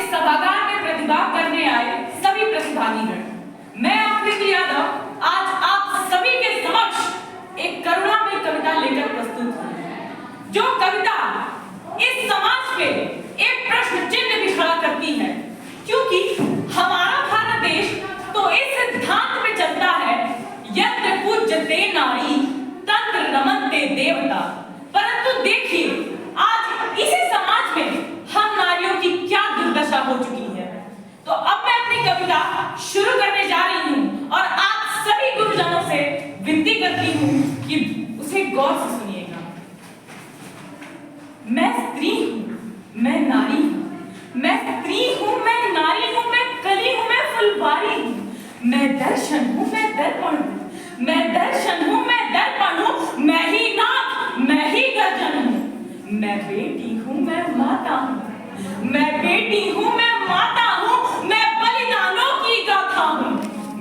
इस सभागार में प्रतिभाग करने आए सभी प्रतिभागीगण, मैं अमृत यादव आज आप सभी के समक्ष एक करुणामयी कविता लेकर प्रस्तुत हूँ। जो कविता इस समाज पे एक प्रश्न चिन्ह भी खड़ा करती है, क्योंकि हमारा भारत देश तो इस सिद्धांत पे चलता है, यत्र पूज्यते नारी तत्र रमन्ते देवता। परंतु देखिए आज इसी समाज में हम नारियों की क्या दुर्दशा हो चुकी है। तो अब मैं अपनी कविता शुरू करने जा रही हूँ और आप सभी गुरुजनों से विनती करती हूँ कि उसे गौर से सुनिएगा। मैं स्त्री हूँ, मैं नारी हूँ, मैं स्त्री हूँ, मैं नारी हूँ, मैं कली हूँ, मैं फुलवारी हूँ, मैं दर्शन हूँ, मैं दर्पण हूँ, मैं दर्शन हूँ, मैं दर्पण हूँ, मैं ही नाथ, मैं ही गर्जन हूँ, मैं बेटी हूँ, मैं माता हूँ, मैं बेटी हूँ, मैं माता हूँ, मैं बलिदानों की गाथा हूँ,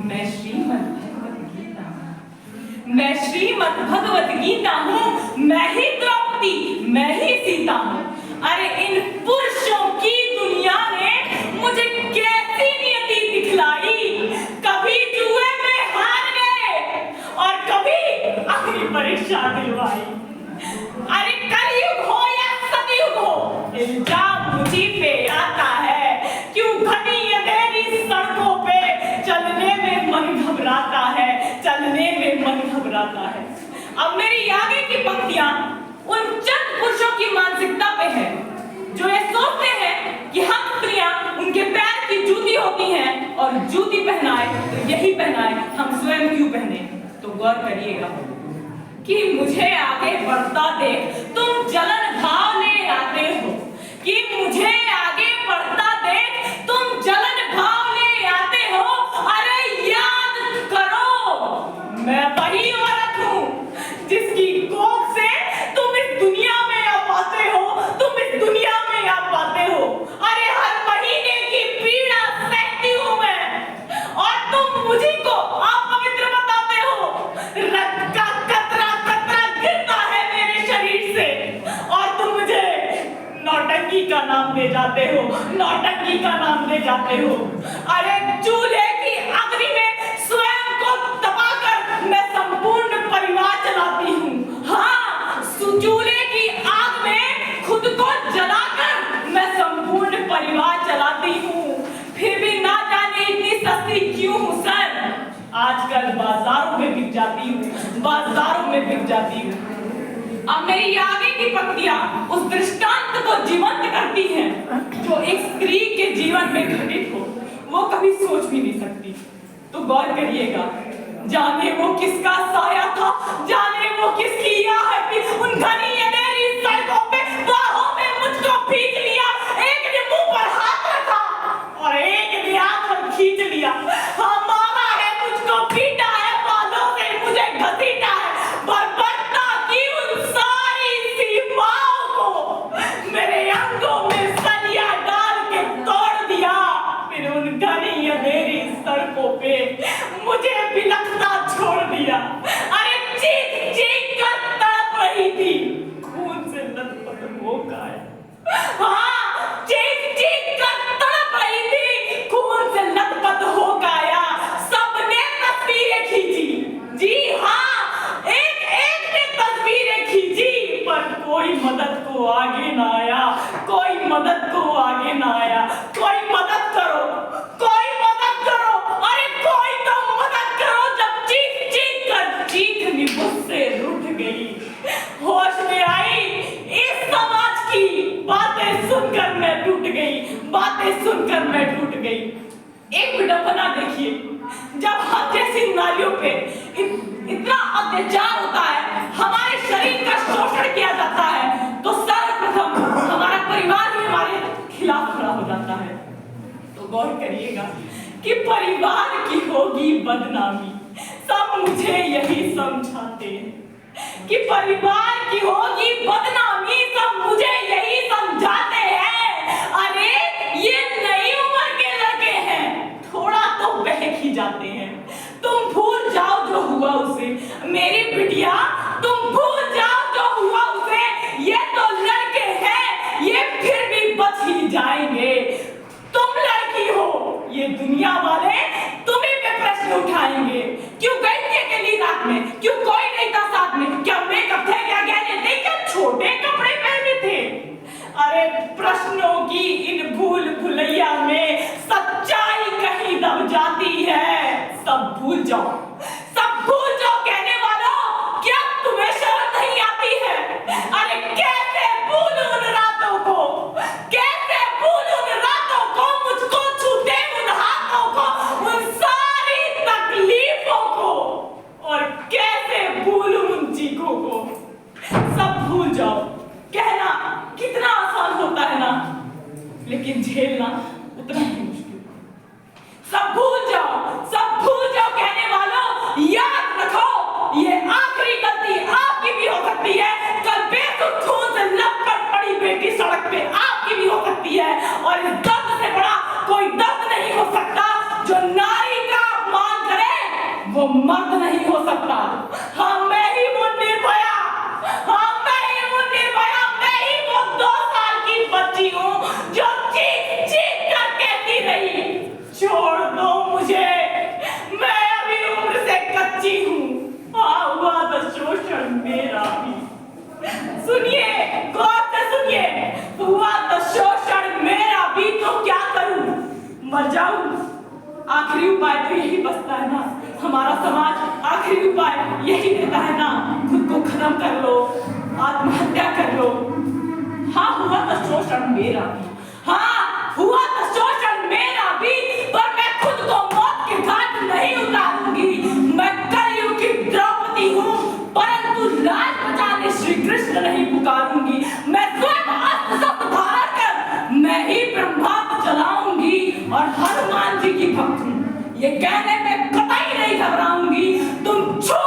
मैं श्रीमद् भगवत गीता हूँ, मैं श्रीमद् भगवत गीता हूँ, मैं ही द्रौपदी, मैं ही सीता हूँ। अरे इन पुरुषों की दुनिया ने मुझे कैसी नियति दिखलाई, कभी जुए में हार गए और कभी आखिरी परीक्षा दिलवाई। अरे कलयुग हो या सतयुग हो, इल्जाम मुझी पे आता है, क्यों घनी अंधेरी सड़कों पे चलने में मन घबराता है, चलने में मन घबराता है। अब मेरी आगे की पंक्तियां उन चंद पुरुषों की मानसिकता पे है जो ये सोचते हैं कि हम स्त्रियां उनके पैर की जूती होती हैं और जूती पहनाए तो यही पहनाए, हम स्वयं क्यों पहने। तो गौर करिएगा कि मुझे आगे बढ़ता देख तुम जलन भाव ले आते हो, कि मुझे आगे बढ़ता देख तुम जलन भाव ले आते हो। अरे याद करो मैं वही औरत हूँ जिसकी कोख से तुम इस दुनिया में आ पाते हो, तुम इस दुनिया में आ पाते हो। अरे हर महीने की पीड़ा सहती हूँ मैं और तुम मुझे को अपवित्र बताते हो। रक्त का कतरा कतरा गिरता है मेरे शरीर से और तुम मुझे नौटंकी का नाम दे जाते हो, नौटंकी का नाम दे जाते हो। अरे चूल्हे की अग्नि में स्वयं को दबाकर मैं संपूर्ण परिवार चलाती हूँ। हाँ, चूल्हे की आग में खुद को जलाकर मैं संपूर्ण परिवार चलाती हूँ। फिर भी ना जाने इतनी सस्ती क्यों हूँ सर, आजकल बाजारों में बिक जाती हूँ, बाजारों में बिक जाती हूँ। अब मेरी आगे की पंक्तियां उस दृष्टांत को जीवंत करती हैं जो एक स्त्री के जीवन में घटित हो, वो कभी सोच भी नहीं सकती। तो गौर करिएगा, जाने वो किसका साया था, जाने वो किसकी आहट थी, उन घनी अंधेरी सड़कों पे बाहों में मुझको खींच लिया। एक ने मुंह पर हाथ रखा और एक ने आंखों खींच लिया। हाँ, मारा है मुझको, पीटा है, बालों से मुझे घसीटा है, बर्बरता की उन सारी सीमाओं को मेरे अंगों में सलिया डाल के तोड़ दिया। फिर उन घनी अंधेरी सड़कों पे मुझे बिलखता छोड़ दिया। अरे चीख चीख कर तड़प रही थी, खून से लथपथ हो गया। हाँ, चीख चीख कर तड़प रही थी, खून से लथपथ हो गया। सबने तस्वीरें खींची, जी हाँ, एक एक ने तस्वीरें खींची, पर कोई मदद को आगे ना आया, कोई मदद को आगे ना आया। कोई मदद करो, कोई मदद करो, अरे कोई तो मदद करो। जब चीख चीख कर चीख भी मुझसे रूठ गई, होश में आई इस समाज की बातें सुनकर मैं टूट गई, बातें सुनकर मैं टूट गई। एक विडंबना देखिए, जब हम जैसी नारियों पे इतना अत्याचार होता है, हमारे शरीर का शोषण किया जाता है, तो सर्वप्रथम हमारा परिवार ही हमारे खिलाफ खड़ा हो जाता है। तो गौर करिएगा कि परिवार की होगी बदनामी, सब मुझे यही समझाते हैं कि परिवार की होगी बदनामी, सब मुझे यही समझाते हैं। अरे ये नई उम्र के लड़के हैं, थोड़ा तो बहक ही जाते हैं। तुम भूल जाओ जो हुआ उसे, मेरी बिटिया तुम भूल जाओ जो हुआ उसे। ये तो लड़के हैं, ये फिर भी बच ही जाएंगे। तो ये दुनिया वाले तुम्ही पे प्रश्न उठाएंगे। क्यों गई थी अकेली रात में? क्यों कोई नहीं था साथ में? क्या मेकअप थे, क्या गहने थे, क्या छोटे कपड़े पहने थे? अरे प्रश्नों की इन भूल भुलैया में सच्चाई कहीं दब जाती है। सब भूल जाओ, सब भूल जाओ कहने वालों, क्या तुम्हें शर्म नहीं आती है? अरे कैसे भूलूं उन रातों को, कैसे भूलूं उन रातों को, मुझको छूते उन हाथों को, उन सारी तकलीफों को, और कैसे भूलूं उन चीखों को। सब भूल जाओ कहना कितना आसान होता है ना, लेकिन झेलना उतना ही मुश्किल। सब भूल जाओ कहने वालों, याद रखो ये आखिरी गलती आपकी भी हो सकती है। कल बेसुध खून से लपट पड़ी बेटी सड़क पे आपकी भी हो सकती है, और इस दर्द से बड़ा कोई दर्द नहीं हो सकता। जो नारी का अपमान करे वो मर्द नहीं हो सकता। हाँ मैं ही वो निर्भया, हाँ मैं ही वो निर्भया, मैं ही वो 2 साल की बच्ची हूँ जो चीख चीख कर कहती रही, छोड़ दो मुझे, मैं अभी उम्र से कच्ची हूँ। हाँ हुआ तो शोषण मेरा भी, सुनिए गौर से सुनिए, हुआ तो शोषण मेरा भी, तो क्या करूं? मर जाऊं? आखिरी उपाय तो यही बचता है ना, हमारा समाज आखिरी उपाय यही देता है ना, खुद को खत्म कर लो, आत्महत्या कर लो। हाँ हुआ तो शोषण मेरा भी, हाँ हुआ तो शोषण मेरा भी, पर मैं खुद को मौत के घाट नहीं उतारूंगी। मैं कलयुग की द्रौपदी हूँ, परंतु लाज बचाने श्री कृष्ण नहीं पुकारूंगी। मैं स्वयं अस्त्र शस्त्र धारण कर मैं ही ब्रह्मास्त्र चलाऊंगी, और हनुमान जी की भक्त हूँ, ये कहने में कतई नहीं घबराऊंगी। तुम छू